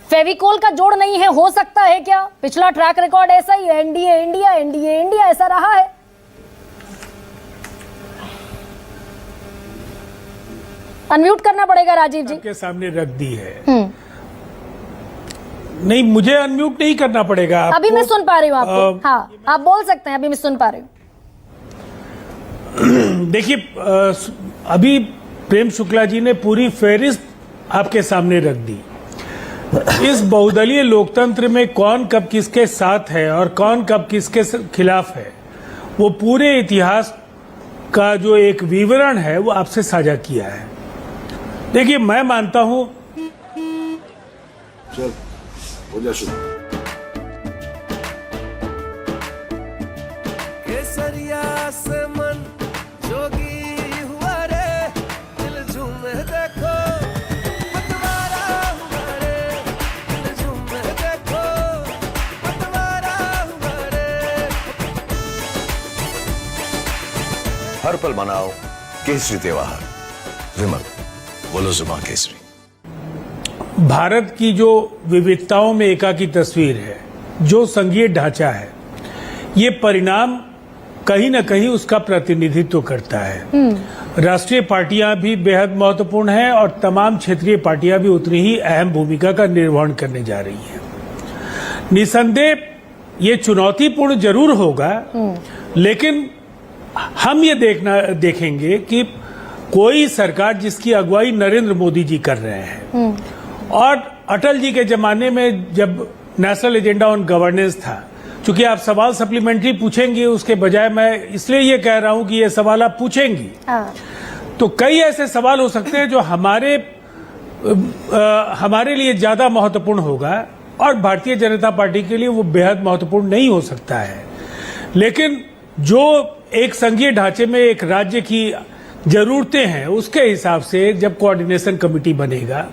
फेविकोल का जोड़ नहीं है, हो सकता है क्या? पिछला ट्रैक रिकॉर्ड ऐसा ही है, एनडीए इंडिया एनडीए इंडिया ऐसा रहा है। अनम्यूट करना पड़ेगा राजीव जी। आपके सामने रख दी है। नहीं, मुझे अनम्यूट नहीं करना पड़ेगा। अभी मैं सुन पा रही हूँ आपको। हाँ, आप बोल सकते हैं, अभी मैं सुन पा रही हूँ। देखिए, अभी प्रेम शुक्ला जी ने पूरी फेहरिस्त आपके सामने रख दी। इस बहुदलीय लोकतंत्र में कौन कब किसके साथ है और कौन कब किसके खिलाफ है, वो पूरे इतिहास का जो एक विवरण है वो आपसे साझा किया है। देखिए, मैं मानता हूं चल हो जा शुरू। केसरिया से मन जोगी हुआ रे, दिल झूमे देखो पतवारा हुआ रे, दिल झूमे देखो पतवारा हुआ रे। हर पल मनाओ केसरी त्योहार। विमल बोलो जुबान केसरी। भारत की जो विविधताओं में एका की तस्वीर है, जो संघीय ढांचा है, ये परिणाम कहीं न कहीं उसका प्रतिनिधित्व करता है। राष्ट्रीय पार्टियां भी बेहद महत्वपूर्ण हैं और तमाम क्षेत्रीय पार्टियां भी उतनी ही अहम भूमिका का निर्वहन करने जा रही हैं। निसंदेह ये चुनौतीपूर्ण जरूर होगा, लेकिन हम ये देखेंगे कि कोई सरकार जिसकी अगुवाई नरेंद्र मोदी जी कर रहे हैं, और अटल जी के जमाने में जब नेशनल एजेंडा ऑन गवर्नेंस था, चूंकि आप सवाल सप्लीमेंट्री पूछेंगे उसके बजाय मैं इसलिए ये कह रहा हूं कि ये सवाल आप पूछेंगी, तो कई ऐसे सवाल हो सकते हैं जो हमारे लिए ज्यादा महत्वपूर्ण होगा और भारतीय जनता पार्टी के लिए वो बेहद महत्वपूर्ण नहीं हो सकता है। लेकिन जो एक संघीय ढांचे में एक राज्य की जरूरतें हैं, उसके हिसाब से जब कोऑर्डिनेशन कमेटी बनेगा,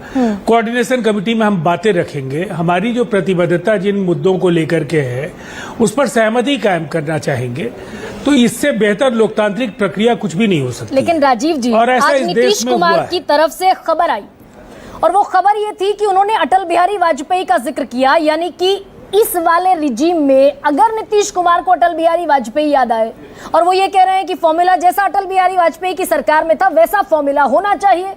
कोऑर्डिनेशन कमेटी में हम बातें रखेंगे, हमारी जो प्रतिबद्धता जिन मुद्दों को लेकर के है उस पर सहमति कायम करना चाहेंगे, तो इससे बेहतर लोकतांत्रिक प्रक्रिया कुछ भी नहीं हो सकती। लेकिन राजीव जी, और ऐसा आज इस नीतीश देश में कुमार की तरफ से खबर आई और वो खबर ये थी कि उन्होंने अटल बिहारी वाजपेयी का जिक्र किया, यानी कि इस वाले रिजीम में अगर नीतीश कुमार को अटल बिहारी वाजपेयी याद आए, और वो ये कह रहे हैं कि फॉर्मूला जैसा अटल बिहारी वाजपेयी की सरकार में था वैसा फॉर्मूला होना चाहिए,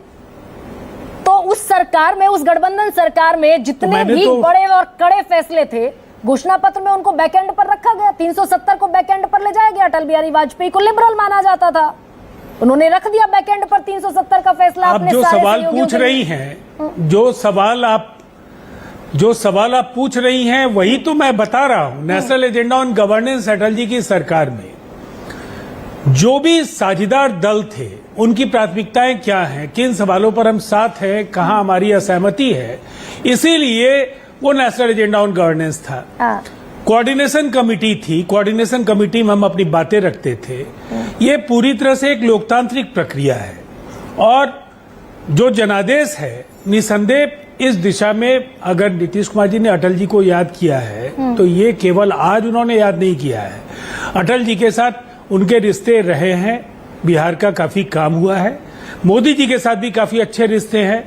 तो उस सरकार में, उस गठबंधन सरकार में जितने भी बड़े और कड़े फैसले थे, घोषणा पत्र में उनको बैकएंड पर रखा गया। 370 को बैकएंड पर ले जाया गया। अटल बिहारी वाजपेयी को लिबरल माना जाता था, उन्होंने रख दिया बैकएंड पर 370 का फैसला। आप जो सवाल पूछ रही हैं, जो सवाल आप पूछ रही हैं वही तो मैं बता रहा हूं। National agenda on governance Atal ji की सरकार में जो भी साझेदार दल थे, उनकी प्राथमिकताएं क्या हैं, किन सवालों पर हम साथ हैं, कहां हमारी असहमति है, इसीलिए वो नेशनल एजेंडा ऑन गवर्नेंस था। कोऑर्डिनेशन कमेटी थी, कोऑर्डिनेशन कमेटी में हम अपनी बातें रखते थे। ये पूरी तरह से एक लोकतांत्रिक प्रक्रिया है और जो जनादेश है, निसंदेह इस दिशा में अगर नीतीश कुमार जी ने अटल जी को याद किया है तो ये केवल आज उन्होंने याद नहीं किया है। अटल जी के साथ उनके रिश्ते रहे हैं, बिहार का काफी काम हुआ है, मोदी जी के साथ भी काफी अच्छे रिश्ते हैं,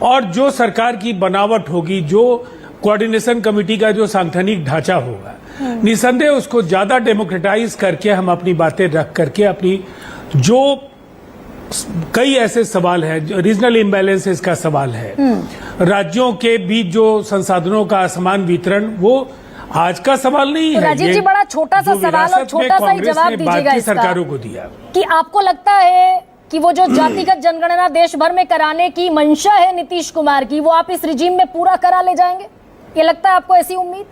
और जो सरकार की बनावट होगी, जो कोऑर्डिनेशन कमेटी का जो सांगठनिक ढांचा होगा, निसंदेह उसको ज्यादा डेमोक्रेटाइज करके हम अपनी बातें रख करके अपनी जो कई ऐसे सवाल हैं, रीजनल इम्बैलेंसेस का सवाल है, राज्यों के बीच जो संसाधनों का असमान वितरण, वो आज का सवाल नहीं है। राजीव जी, बड़ा छोटा सा सवाल और छोटा सा ही जवाब दीजिएगा इसका, सरकारों को दिया कि आपको लगता है कि वो जो जातिगत जनगणना देश भर में कराने की मंशा है नीतीश कुमार की, वो आप इस रिजीम में पूरा करा ले जाएंगे? ये लगता है आपको, ऐसी उम्मीद?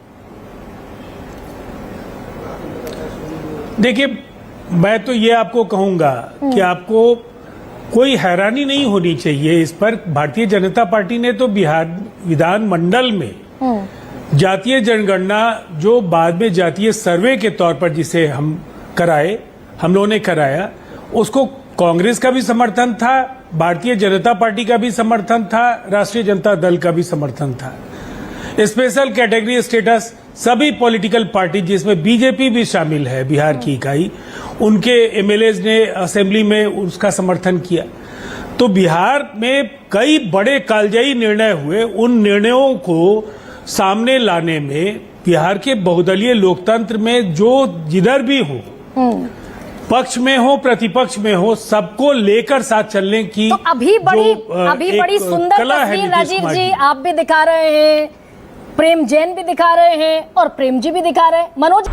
देखिए, मैं तो ये आपको कहूंगा कि आपको कोई हैरानी नहीं होनी चाहिए इस पर। भारतीय जनता पार्टी ने तो बिहार विधानमंडल में जातीय जनगणना, जो बाद में जातीय सर्वे के तौर पर जिसे हम लोगों ने कराया, उसको कांग्रेस का भी समर्थन था, भारतीय जनता पार्टी का भी समर्थन था, राष्ट्रीय जनता दल का भी समर्थन था। स्पेशल कैटेगरी स्टेटस सभी पॉलिटिकल पार्टी, जिसमें बीजेपी भी शामिल है, बिहार की इकाई, उनके एमएलएज ने असेंबली में उसका समर्थन किया। तो बिहार में कई बड़े कालजयी निर्णय हुए, उन निर्णयों को सामने लाने में बिहार के बहुदलीय लोकतंत्र में जो जिधर भी हो, पक्ष में हो प्रतिपक्ष में हो, सबको लेकर साथ चलने की तो अभी बड़ी सुंदर कला है तस्वीर नीतीश राजीव कुमार जी की। आप भी दिखा रहे हैं, प्रेम जैन भी दिखा रहे हैं और प्रेम जी भी दिखा रहे हैं। मनोज